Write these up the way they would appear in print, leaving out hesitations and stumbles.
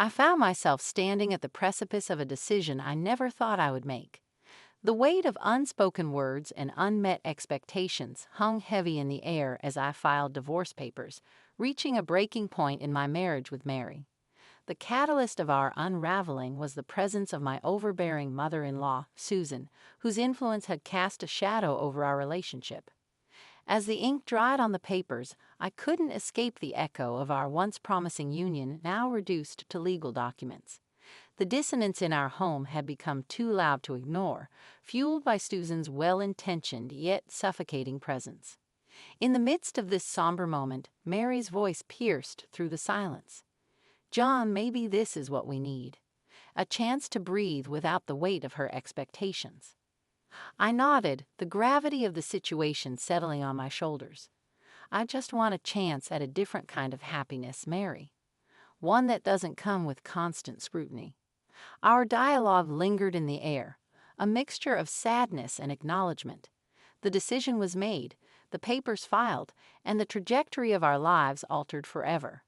I found myself standing at the precipice of a decision I never thought I would make. The weight of unspoken words and unmet expectations hung heavy in the air as I filed divorce papers, reaching a breaking point in my marriage with Mary. The catalyst of our unraveling was the presence of my overbearing mother-in-law, Susan, whose influence had cast a shadow over our relationship. As the ink dried on the papers, I couldn't escape the echo of our once promising union, now reduced to legal documents. The dissonance in our home had become too loud to ignore, fueled by Susan's well-intentioned yet suffocating presence. In the midst of this somber moment, Mary's voice pierced through the silence. "John, maybe this is what we need. A chance to breathe without the weight of her expectations." I nodded, the gravity of the situation settling on my shoulders. "I just want a chance at a different kind of happiness, Mary. One that doesn't come with constant scrutiny." Our dialogue lingered in the air, a mixture of sadness and acknowledgement. The decision was made, the papers filed, and the trajectory of our lives altered forever.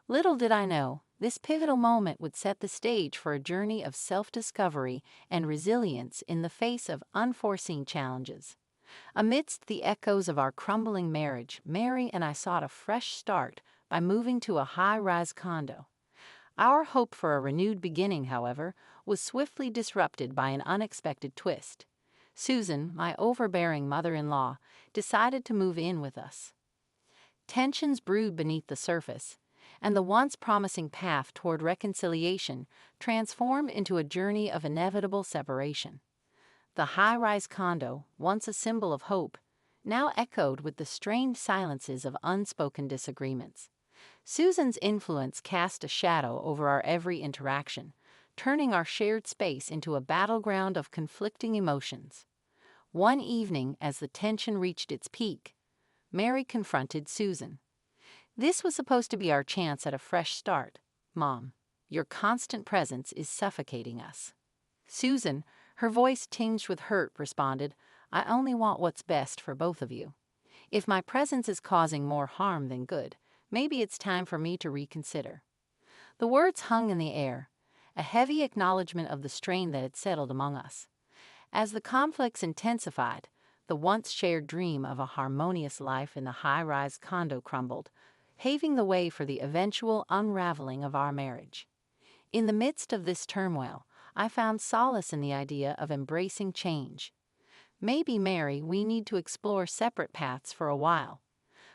Little did I know, this pivotal moment would set the stage for a journey of self-discovery and resilience in the face of unforeseen challenges. Amidst the echoes of our crumbling marriage, Mary and I sought a fresh start by moving to a high-rise condo. Our hope for a renewed beginning, however, was swiftly disrupted by an unexpected twist. Susan, my overbearing mother-in-law, decided to move in with us. Tensions brewed beneath the surface, and the once promising path toward reconciliation transformed into a journey of inevitable separation. The high-rise condo, once a symbol of hope, now echoed with the strained silences of unspoken disagreements. Susan's influence cast a shadow over our every interaction, turning our shared space into a battleground of conflicting emotions. One evening, as the tension reached its peak, Mary confronted Susan. "This was supposed to be our chance at a fresh start. Mom, your constant presence is suffocating us." Susan, her voice tinged with hurt, responded, "I only want what's best for both of you. If my presence is causing more harm than good, maybe it's time for me to reconsider." The words hung in the air, a heavy acknowledgement of the strain that had settled among us. As the conflicts intensified, the once shared dream of a harmonious life in the high-rise condo crumbled, paving the way for the eventual unraveling of our marriage. In the midst of this turmoil, I found solace in the idea of embracing change. "Maybe, Mary, we need to explore separate paths for a while.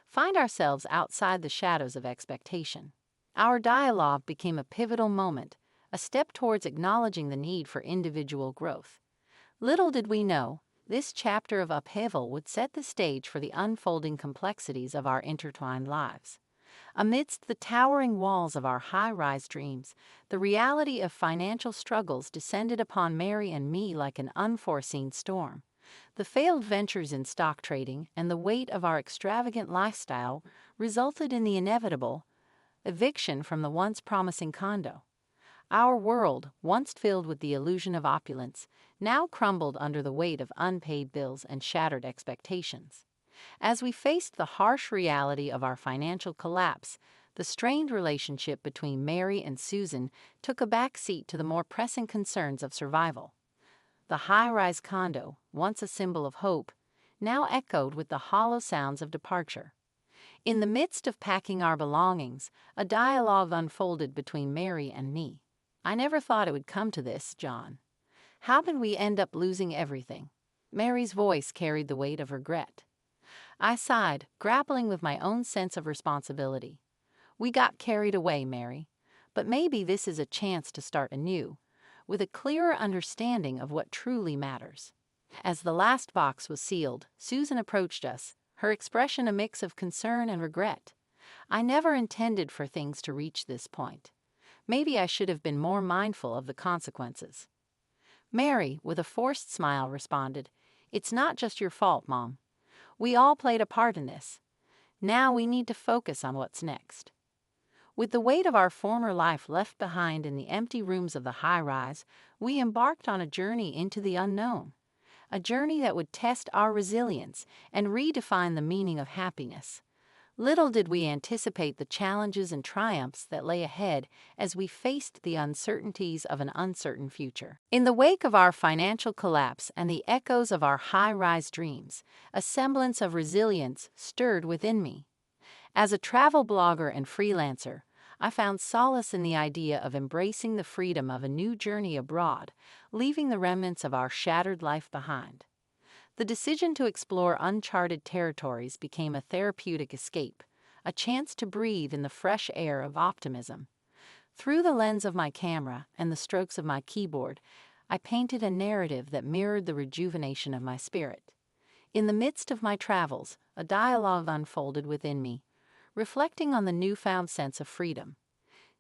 Find ourselves outside the shadows of expectation." Our dialogue became a pivotal moment, a step towards acknowledging the need for individual growth. Little did we know, this chapter of upheaval would set the stage for the unfolding complexities of our intertwined lives. Amidst the towering walls of our high-rise dreams, the reality of financial struggles descended upon Mary and me like an unforeseen storm. The failed ventures in stock trading and the weight of our extravagant lifestyle resulted in the inevitable eviction from the once promising condo. Our world, once filled with the illusion of opulence, now crumbled under the weight of unpaid bills and shattered expectations. As we faced the harsh reality of our financial collapse, the strained relationship between Mary and Susan took a back seat to the more pressing concerns of survival. The high-rise condo, once a symbol of hope, now echoed with the hollow sounds of departure. In the midst of packing our belongings, a dialogue unfolded between Mary and me. "I never thought it would come to this, John. How did we end up losing everything?" Mary's voice carried the weight of regret. I sighed, grappling with my own sense of responsibility. "We got carried away, Mary. But maybe this is a chance to start anew, with a clearer understanding of what truly matters." As the last box was sealed, Susan approached us, her expression a mix of concern and regret. "I never intended for things to reach this point. Maybe I should have been more mindful of the consequences." Mary, with a forced smile, responded, "It's not just your fault, Mom. We all played a part in this. Now we need to focus on what's next." With the weight of our former life left behind in the empty rooms of the high-rise, we embarked on a journey into the unknown, a journey that would test our resilience and redefine the meaning of happiness. Little did we anticipate the challenges and triumphs that lay ahead as we faced the uncertainties of an uncertain future. In the wake of our financial collapse and the echoes of our high-rise dreams, a semblance of resilience stirred within me. As a travel blogger and freelancer, I found solace in the idea of embracing the freedom of a new journey abroad, leaving the remnants of our shattered life behind. The decision to explore uncharted territories became a therapeutic escape, a chance to breathe in the fresh air of optimism. Through the lens of my camera and the strokes of my keyboard, I painted a narrative that mirrored the rejuvenation of my spirit. In the midst of my travels, a dialogue unfolded within me, reflecting on the newfound sense of freedom.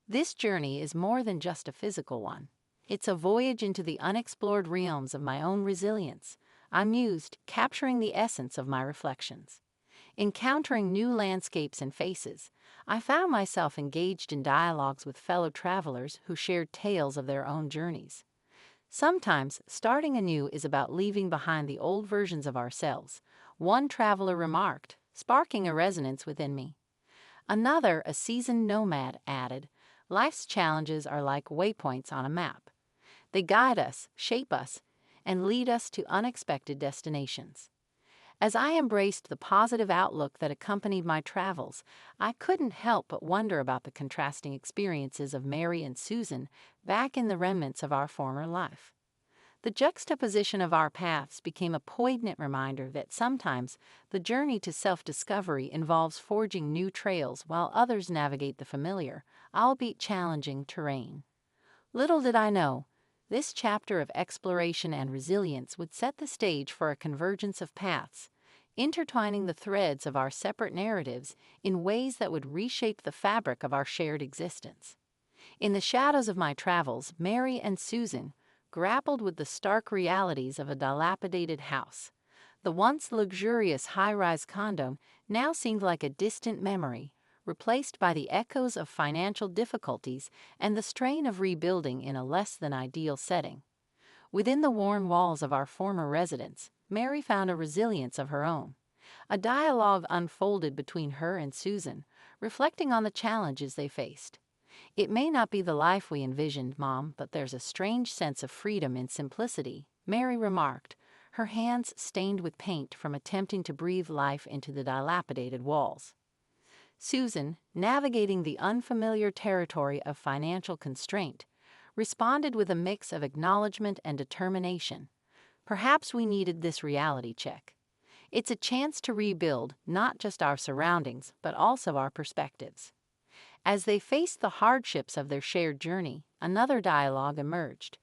This journey is more than just a physical one. It's a voyage into the unexplored realms of my own resilience, I mused, capturing the essence of my reflections. Encountering new landscapes and faces, I found myself engaged in dialogues with fellow travelers who shared tales of their own journeys. Sometimes, starting anew is about leaving behind the old versions of ourselves, one traveler remarked, sparking a resonance within me. Another, a seasoned nomad, added, life's challenges are like waypoints on a map. They guide us, shape us, and lead us to unexpected destinations. As I embraced the positive outlook that accompanied my travels, I couldn't help but wonder about the contrasting experiences of Mary and Susan back in the remnants of our former life. The juxtaposition of our paths became a poignant reminder that sometimes the journey to self-discovery involves forging new trails while others navigate the familiar, albeit challenging terrain. Little did I know, this chapter of exploration and resilience would set the stage for a convergence of paths, intertwining the threads of our separate narratives in ways that would reshape the fabric of our shared existence. In the shadows of my travels, Mary and Susan grappled with the stark realities of a dilapidated house. The once luxurious high-rise condo now seemed like a distant memory, replaced by the echoes of financial difficulties and the strain of rebuilding in a less than ideal setting. Within the worn walls of our former residence, Mary found a resilience of her own. A dialogue unfolded between her and Susan, reflecting on the challenges they faced. "It may not be the life we envisioned, Mom, but there's a strange sense of freedom in simplicity," Mary remarked, her hands stained with paint from attempting to breathe life into the dilapidated walls. Susan, navigating the unfamiliar territory of financial constraint, responded with a mix of acknowledgement and determination. "Perhaps we needed this reality check. It's a chance to rebuild not just our surroundings, but also our perspectives." As they faced the hardships of their shared journey, another dialogue emerged.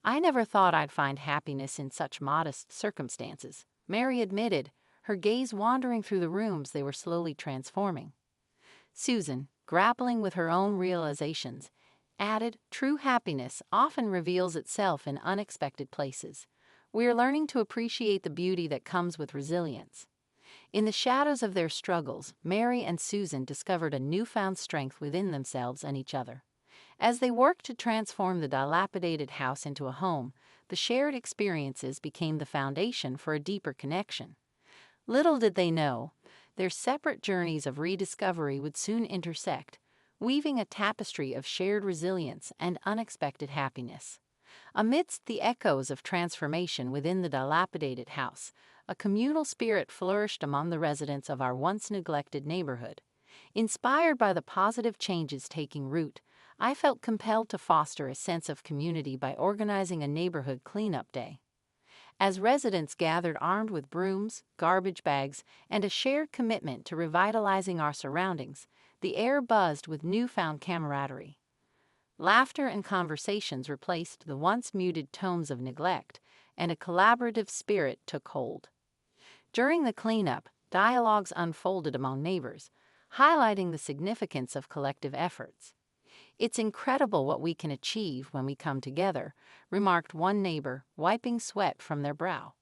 "I never thought I'd find happiness in such modest circumstances," Mary admitted, her gaze wandering through the rooms they were slowly transforming. Susan, grappling with her own realizations, added, "True happiness often reveals itself in unexpected places. We are learning to appreciate the beauty that comes with resilience." In the shadows of their struggles, Mary and Susan discovered a newfound strength within themselves and each other. As they worked to transform the dilapidated house into a home, the shared experiences became the foundation for a deeper connection. Little did they know, their separate journeys of rediscovery would soon intersect, weaving a tapestry of shared resilience and unexpected happiness. Amidst the echoes of transformation within the dilapidated house, a communal spirit flourished among the residents of our once neglected neighborhood. Inspired by the positive changes taking root, I felt compelled to foster a sense of community by organizing a neighborhood cleanup day. As residents gathered armed with brooms, garbage bags, and a shared commitment to revitalizing our surroundings, the air buzzed with newfound camaraderie. Laughter and conversations replaced the once muted tones of neglect, and a collaborative spirit took hold. During the cleanup, dialogues unfolded among neighbors, highlighting the significance of collective efforts. "It's incredible what we can achieve when we come together," remarked one neighbor, wiping sweat from their brow.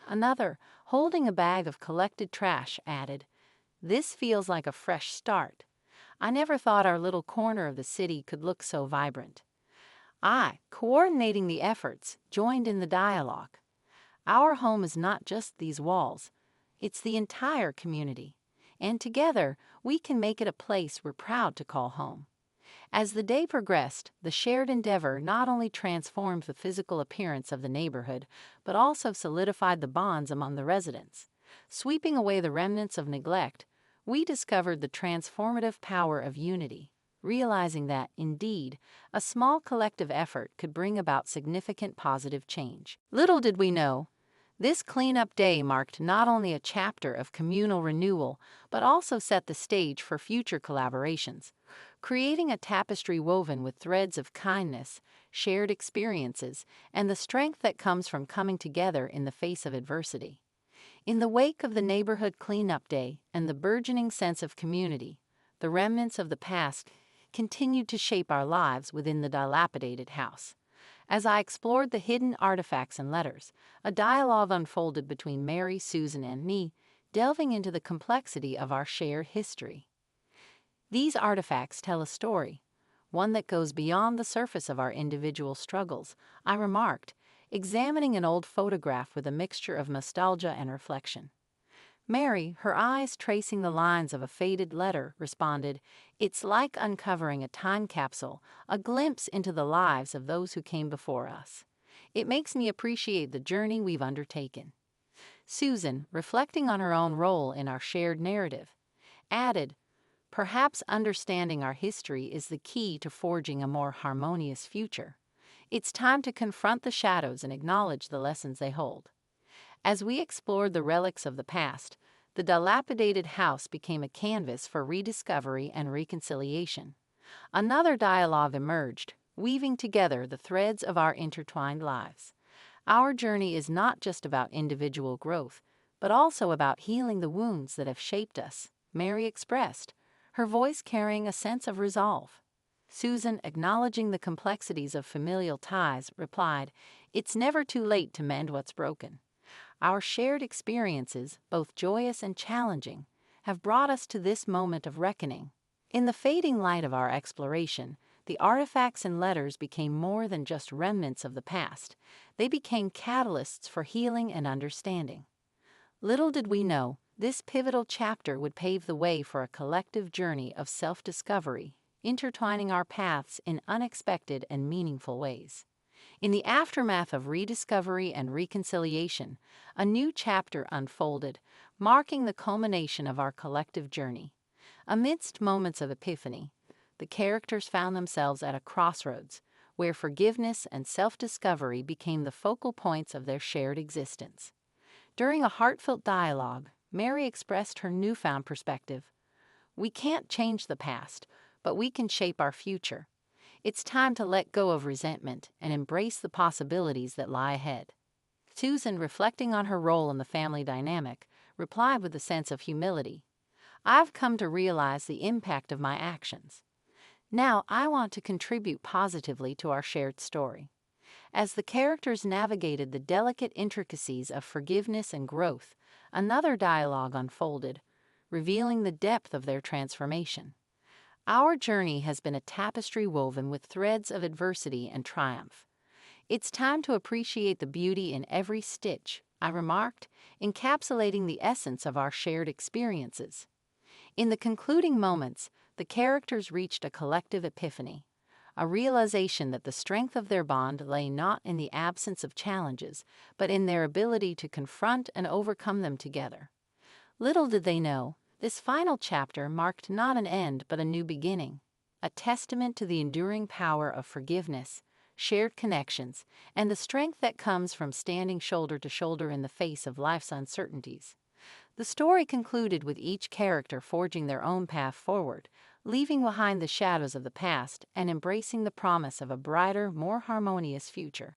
Another, holding a bag of collected trash, added, "This feels like a fresh start. I never thought our little corner of the city could look so vibrant." I, coordinating the efforts, joined in the dialogue. "Our home is not just these walls, it's the entire community. and together we can make it a place we're proud to call home. As the day progressed, the shared endeavor not only transformed the physical appearance of the neighborhood, but also solidified the bonds among the residents. Sweeping away the remnants of neglect, we discovered the transformative power of unity, realizing that, indeed, a small collective effort could bring about significant positive change. Little did we know, this cleanup day marked not only a chapter of communal renewal, but also set the stage for future collaborations, creating a tapestry woven with threads of kindness, shared experiences, and the strength that comes from coming together in the face of adversity. In the wake of the neighborhood cleanup day and the burgeoning sense of community, the remnants of the past continued to shape our lives within the dilapidated house. As I explored the hidden artifacts and letters, a dialogue unfolded between Mary, Susan, and me, delving into the complexity of our shared history. These artifacts tell a story, one that goes beyond the surface of our individual struggles, I remarked, examining an old photograph with a mixture of nostalgia and reflection. Mary, her eyes tracing the lines of a faded letter, responded, "It's like uncovering a time capsule, a glimpse into the lives of those who came before us. It makes me appreciate the journey we've undertaken." Susan, reflecting on her own role in our shared narrative, added, "Perhaps understanding our history is the key to forging a more harmonious future. It's time to confront the shadows and acknowledge the lessons they hold." As we explored the relics of the past, the dilapidated house became a canvas for rediscovery and reconciliation. Another dialogue emerged, weaving together the threads of our intertwined lives. Our journey is not just about individual growth, but also about healing the wounds that have shaped us, Mary expressed, her voice carrying a sense of resolve. Susan, acknowledging the complexities of familial ties, replied, "It's never too late to mend what's broken." Our shared experiences, both joyous and challenging, have brought us to this moment of reckoning. In the fading light of our exploration, the artifacts and letters became more than just remnants of the past. They became catalysts for healing and understanding. Little did we know, this pivotal chapter would pave the way for a collective journey of self-discovery, intertwining our paths in unexpected and meaningful ways. In the aftermath of rediscovery and reconciliation, a new chapter unfolded, marking the culmination of our collective journey. Amidst moments of epiphany, the characters found themselves at a crossroads, where forgiveness and self-discovery became the focal points of their shared existence. During a heartfelt dialogue, Mary expressed her newfound perspective. "We can't change the past, but we can shape our future. It's time to let go of resentment and embrace the possibilities that lie ahead." Susan, reflecting on her role in the family dynamic, replied with a sense of humility, "I've come to realize the impact of my actions. Now I want to contribute positively to our shared story." As the characters navigated the delicate intricacies of forgiveness and growth, another dialogue unfolded, revealing the depth of their transformation. "Our journey has been a tapestry woven with threads of adversity and triumph. It's time to appreciate the beauty in every stitch," I remarked, encapsulating the essence of our shared experiences. In the concluding moments, the characters reached a collective epiphany, a realization that the strength of their bond lay not in the absence of challenges, but in their ability to confront and overcome them together. Little did they know, this final chapter marked not an end but a new beginning, a testament to the enduring power of forgiveness, shared connections, and the strength that comes from standing shoulder to shoulder in the face of life's uncertainties. The story concluded with each character forging their own path forward, leaving behind the shadows of the past and embracing the promise of a brighter, more harmonious future.